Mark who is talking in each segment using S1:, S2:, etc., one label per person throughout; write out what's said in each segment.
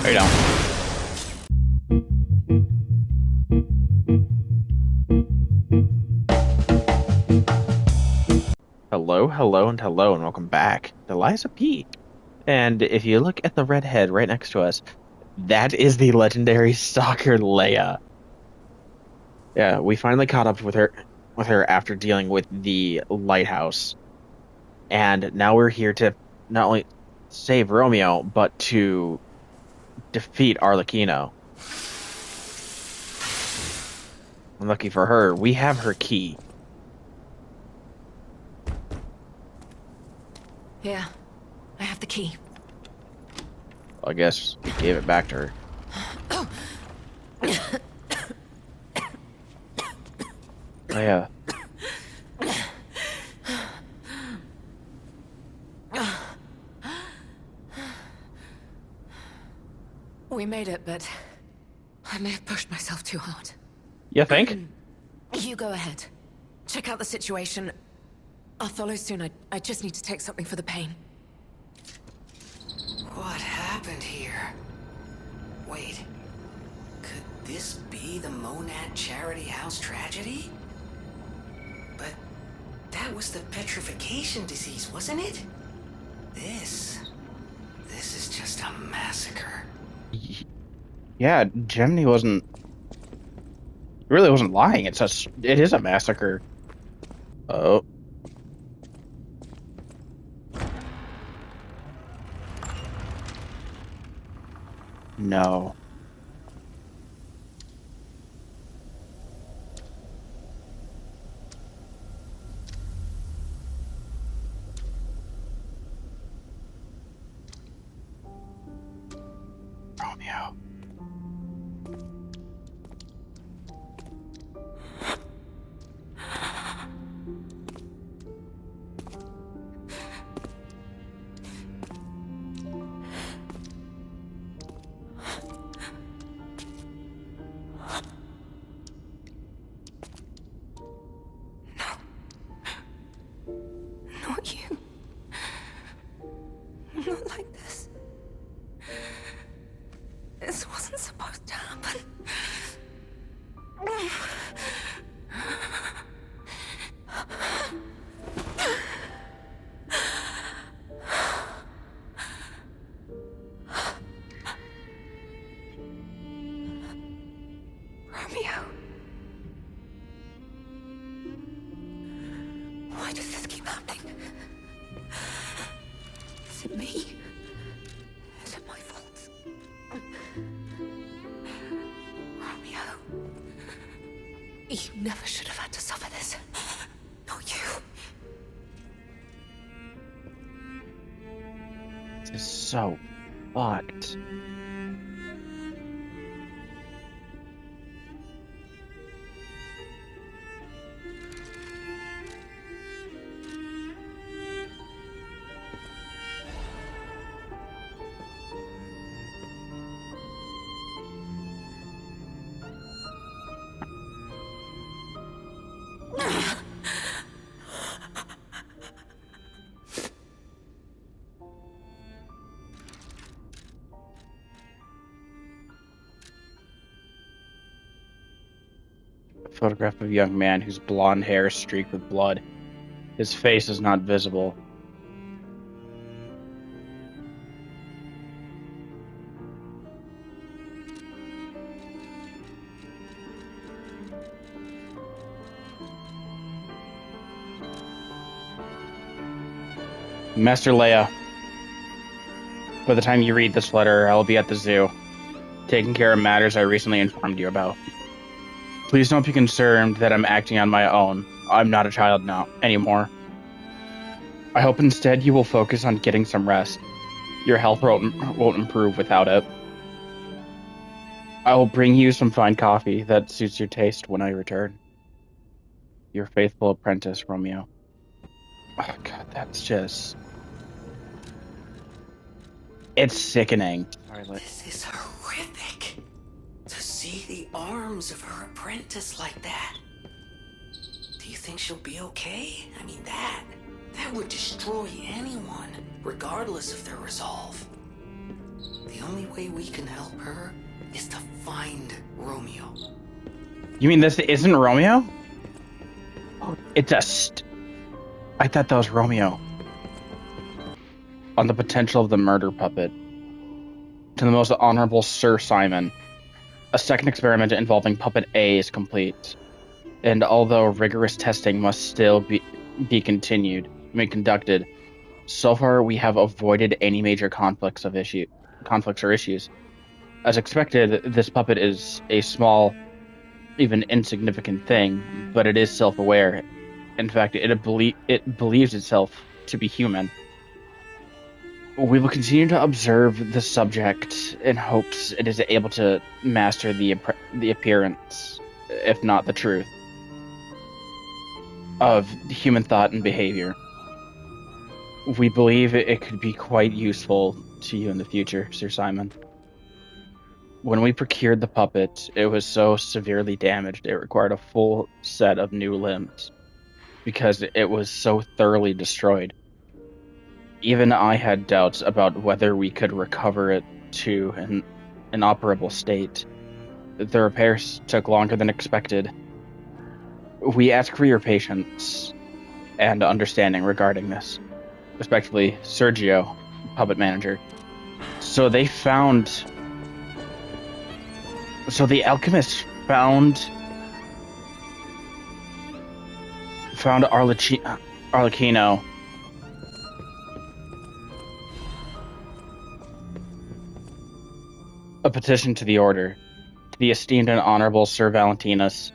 S1: Or you don't. Hello, hello, and hello, and welcome back to Liza P. And if you look at the red head right next to us, that is the legendary stalker Leia. Yeah, we finally caught up with her after dealing with the lighthouse. And now we're here to not only save Romeo, but to defeat Arlecchino. Lucky for her, we have her key.
S2: Yeah, I have the key.
S1: I guess we gave it back to her. Leia,
S2: We made it, but I may have pushed myself too hard.
S1: you think?
S2: You go ahead. Check out the situation. I'll follow soon. I just need to take something for the pain.
S3: What happened here? Wait, could this be the Monad Charity House tragedy? But that was the petrification disease, wasn't it? This is just a massacre.
S1: Yeah, Gemini really wasn't lying. It is a massacre. Oh. No. Romeo.
S2: Not you. Not like this. This wasn't supposed to happen. Romeo. Why does this keep happening? Is it me? Is it my fault? Romeo. You never should have had to suffer this. Not you.
S1: This is so fucked. A photograph of a young man whose blonde hair is streaked with blood. His face is not visible. Master Leia, by the time you read this letter, I'll be at the zoo, taking care of matters I recently informed you about. Please don't be concerned that I'm acting on my own. I'm not a child now anymore. I hope instead you will focus on getting some rest. Your health won't improve without it. I will bring you some fine coffee that suits your taste when I return. Your faithful apprentice, Romeo. Oh god, that's just... It's sickening.
S3: This is horrific. To see the arms of her apprentice like that. Do you think she'll be okay? I mean, that would destroy anyone, regardless of their resolve. The only way we can help her is to find Romeo.
S1: You mean this isn't Romeo? It's I thought that was Romeo. On the potential of the murder puppet. To the most honorable Sir Simon. A second experiment involving Puppet A is complete. And although rigorous testing must still be conducted, so far we have avoided any major conflicts or issues. As expected, this puppet is a small, even insignificant thing, but it is self-aware. In fact, it believes itself to be human. We will continue to observe the subject in hopes it is able to master the appearance, if not the truth, of human thought and behavior. We believe it could be quite useful to you in the future, Sir Simon. When we procured the puppet, it was so severely damaged it required a full set of new limbs, because it was so thoroughly destroyed. Even I had doubts about whether we could recover it to an operable state. The repairs took longer than expected. We ask for your patience and understanding regarding this. Respectfully, Sergio, puppet manager. So the alchemist found Arlecchino. A petition to the order. To the esteemed and honorable Sir Valentinus.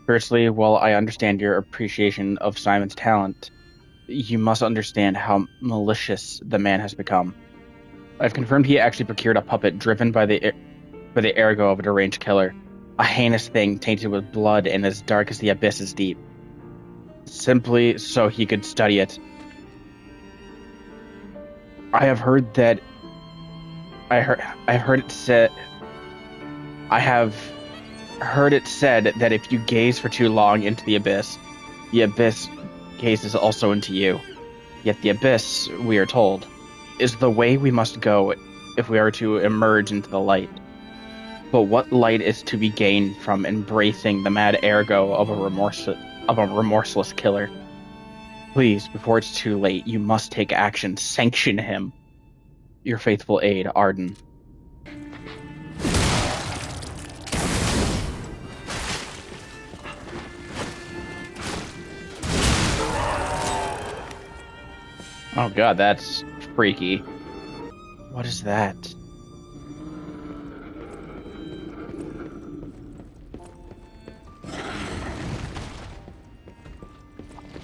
S1: Firstly, while I understand your appreciation of Simon's talent, you must understand how malicious the man has become. I've confirmed he actually procured a puppet driven by the ergo of a deranged killer. A heinous thing tainted with blood and as dark as the abyss is deep. Simply so he could study it. I have heard that that if you gaze for too long into the abyss gazes also into you. Yet the abyss, we are told, is the way we must go if we are to emerge into the light. But what light is to be gained from embracing the mad ergo of a remorseless killer? Please, before it's too late, you must take action. Sanction him. Your faithful aide, Arden. Oh god, that's freaky. What is that?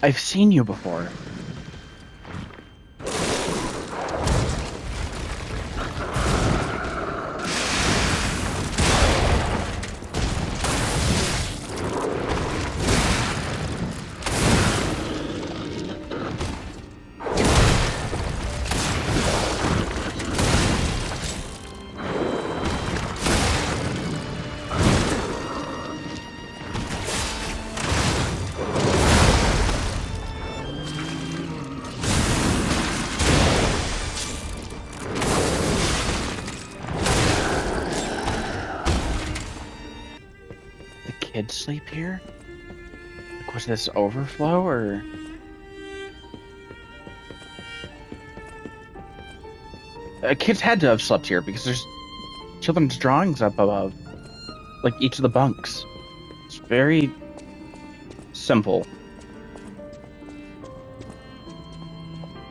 S1: I've seen you before. Kids sleep here? Like, was this overflow or? Kids had to have slept here because there's children's drawings up above, like each of the bunks. It's very simple.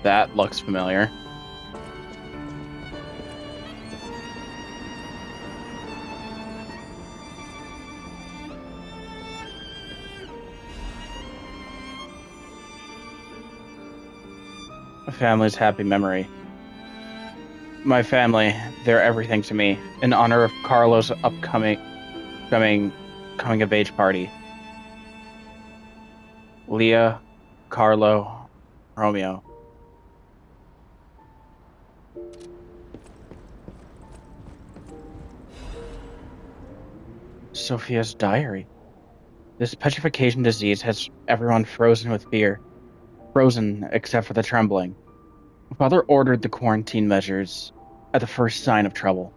S1: That looks familiar. A family's happy memory. My family, they're everything to me. In honor of Carlo's upcoming coming of age party. Leah, Carlo, Romeo. Sophia's diary. This petrification disease has everyone frozen with fear. Frozen except for the trembling. Father ordered the quarantine measures at the first sign of trouble.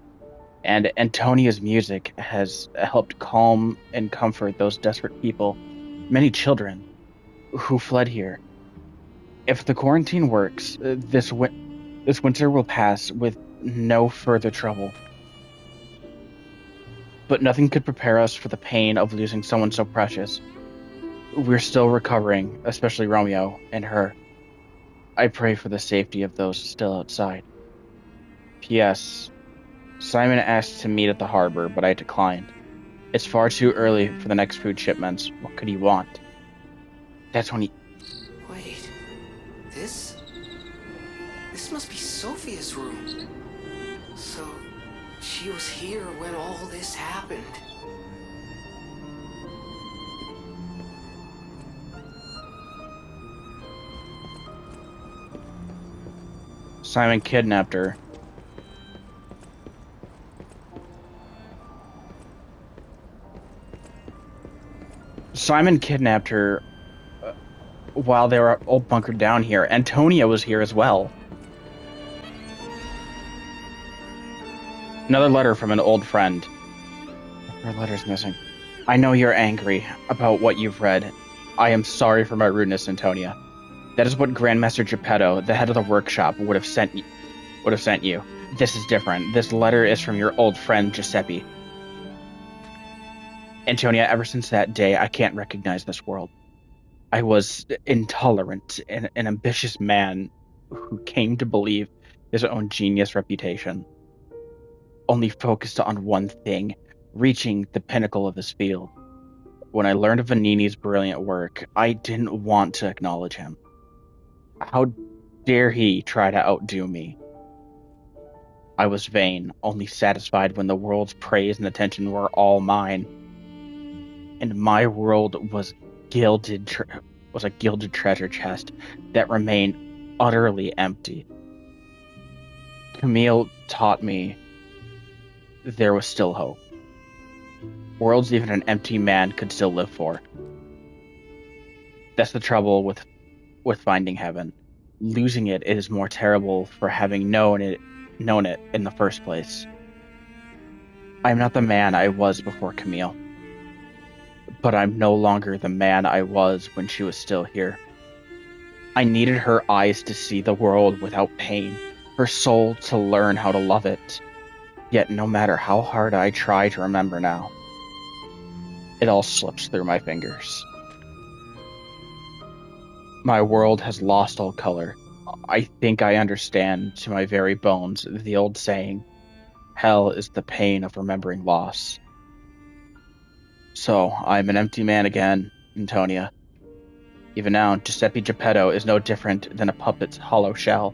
S1: And Antonia's music has helped calm and comfort those desperate people, many children, who fled here. If the quarantine works, this winter will pass with no further trouble. But nothing could prepare us for the pain of losing someone so precious. We're still recovering, especially Romeo and her. I pray for the safety of those still outside. P.S. Simon asked to meet at the harbor, but I declined. It's far too early for the next food shipments. What could he want? That's when he...
S3: Wait, this? This must be Sophia's room. So, she was here when all this happened.
S1: Simon kidnapped her. Simon kidnapped her while they were all bunkered down here. Antonia was here as well. Another letter from an old friend. Her letter's missing. I know you're angry about what you've read. I am sorry for my rudeness, Antonia. That is what Grandmaster Geppetto, the head of the workshop, would have sent you. This is different. This letter is from your old friend Giuseppe. Antonia, ever since that day, I can't recognize this world. I was intolerant and an ambitious man who came to believe his own genius reputation. Only focused on one thing, reaching the pinnacle of his field. When I learned of Vanini's brilliant work, I didn't want to acknowledge him. How dare he try to outdo me? I was vain, only satisfied when the world's praise and attention were all mine. And my world was a gilded treasure chest that remained utterly empty. Camille taught me there was still hope. Worlds even an empty man could still live for. That's the trouble with finding heaven. Losing it is more terrible for having known it in the first place. I'm not the man I was before Camille. But I'm no longer the man I was when she was still here. I needed her eyes to see the world without pain, her soul to learn how to love it. Yet no matter how hard I try to remember now, it all slips through my fingers. My world has lost all color. I think I understand to my very bones the old saying, hell is the pain of remembering loss. So, I'm an empty man again, Antonia. Even now, Giuseppe Geppetto is no different than a puppet's hollow shell.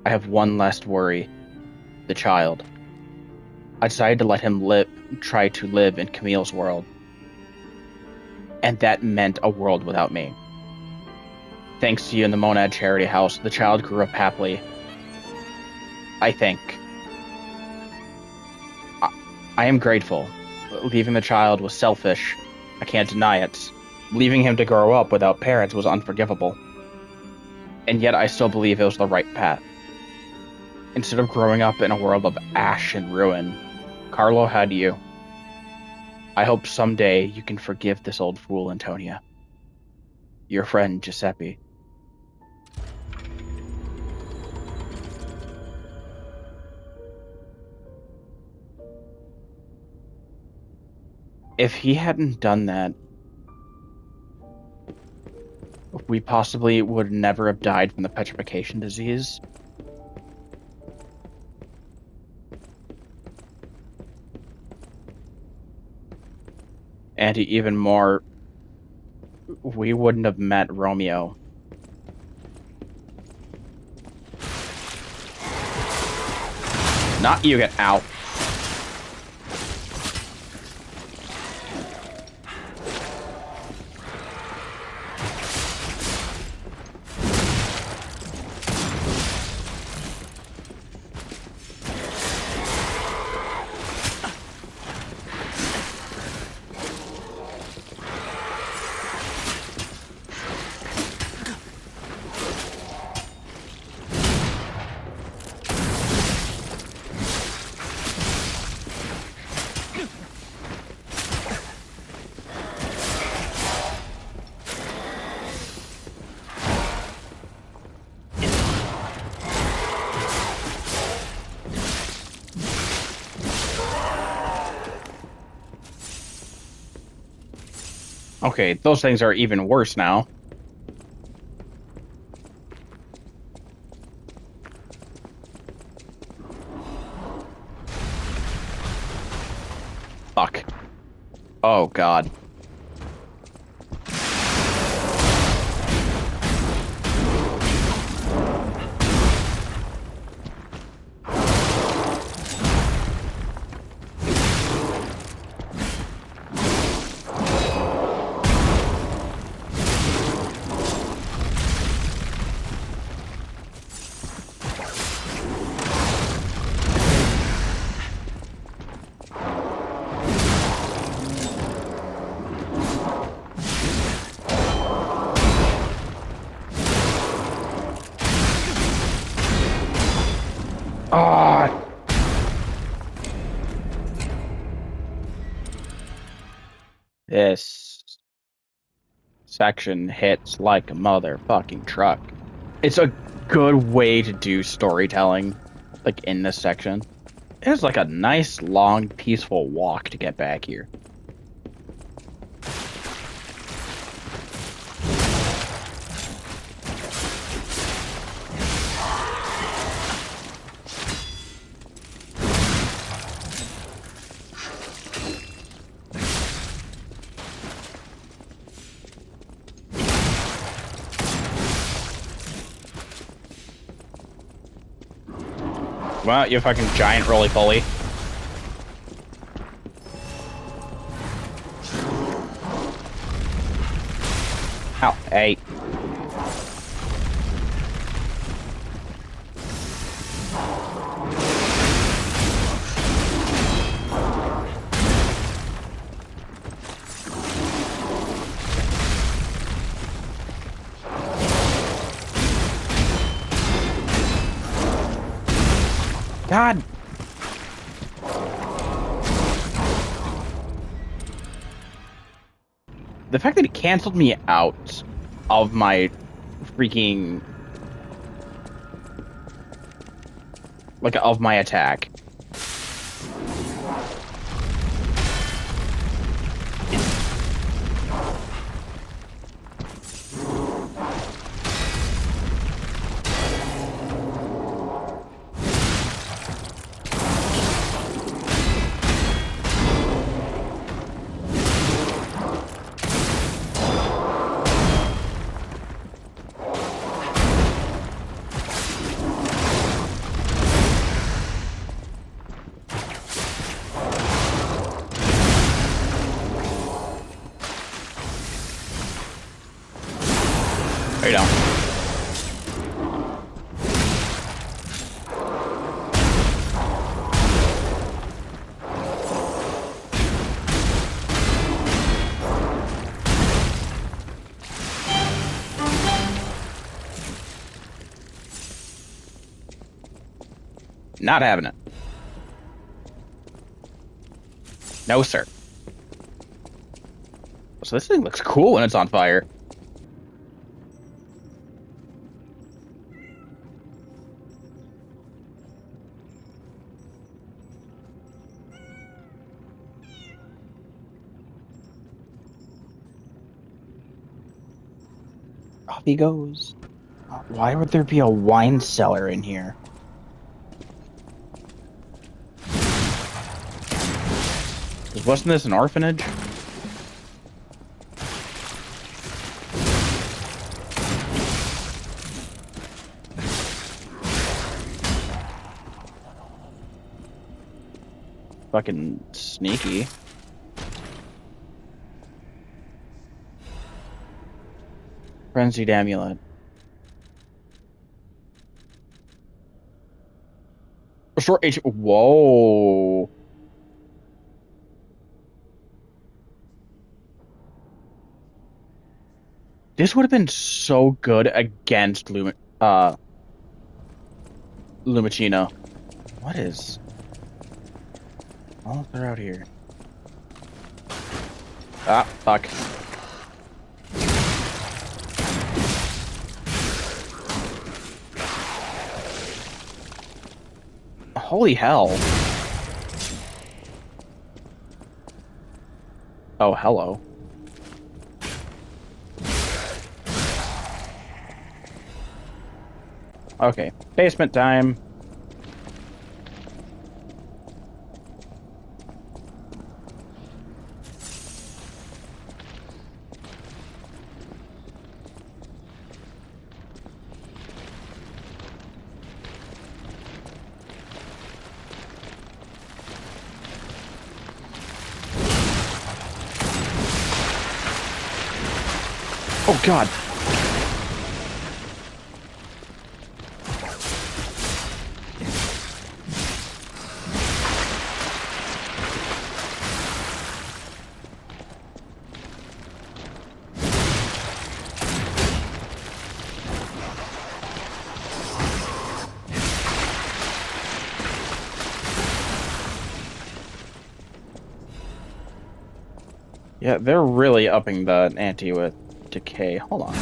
S1: I have one last worry. The child. I decided to let him try to live in Camille's world. And that meant a world without me. Thanks to you in the Monad Charity House, the child grew up happily. I think. I am grateful. Leaving the child was selfish. I can't deny it. Leaving him to grow up without parents was unforgivable. And yet I still believe it was the right path. Instead of growing up in a world of ash and ruin, Carlo had you. I hope someday you can forgive this old fool, Antonia. Your friend, Giuseppe. If he hadn't done that, we possibly would never have died from the petrification disease. And even more, we wouldn't have met Romeo. Not you, get out. Okay, those things are even worse now. Fuck. Oh, God. Ah! This section hits like a motherfucking truck. It's a good way to do storytelling, like in this section. It's like a nice, long, peaceful walk to get back here. Well, you fucking giant roly-poly. Ow, hey. God. The fact that it canceled me out of my freaking... like, of my attack. There you go. Not having it. No, sir. So this thing looks cool when it's on fire. Off he goes. Why would there be a wine cellar in here? Wasn't this an orphanage? Fucking sneaky. Frenzied amulet. Short H. Whoa. This would have been so good against Lumicino. What is all they're out here? Ah, fuck. Holy hell. Oh, hello. Okay, basement time. Oh God. Yeah, they're really upping the ante with decay. Hold on.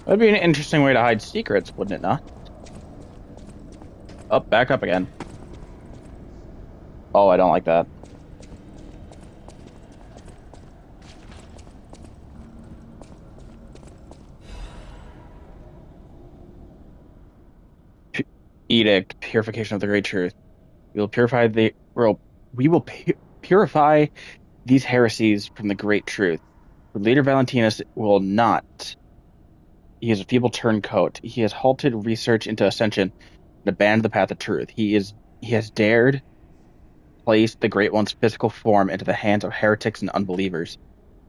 S1: That'd be an interesting way to hide secrets, wouldn't it not? Up, back up again. Oh, I don't like that. P Edict, purification of the great truth. We will purify the well, we will purify these heresies from the great truth. For leader Valentinus will not. He is a feeble turncoat. He has halted research into ascension and abandoned the path of truth. He has dared place the Great One's physical form into the hands of heretics and unbelievers.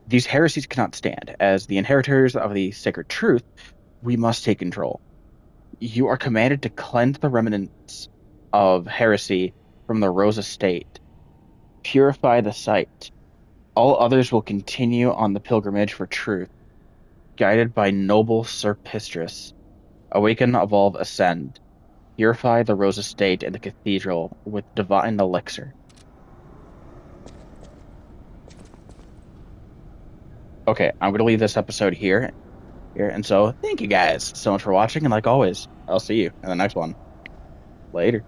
S1: These heresies cannot stand. As the inheritors of the sacred truth, we must take control. You are commanded to cleanse the remnants of heresy from the Rose estate. Purify the site. All others will continue on the pilgrimage for truth, guided by noble Sir Pistris. Awaken, evolve, ascend. Purify the Rose estate and the cathedral with divine elixir. Okay, I'm going to leave this episode here. And so thank you guys so much for watching. And like always, I'll see you in the next one. Later.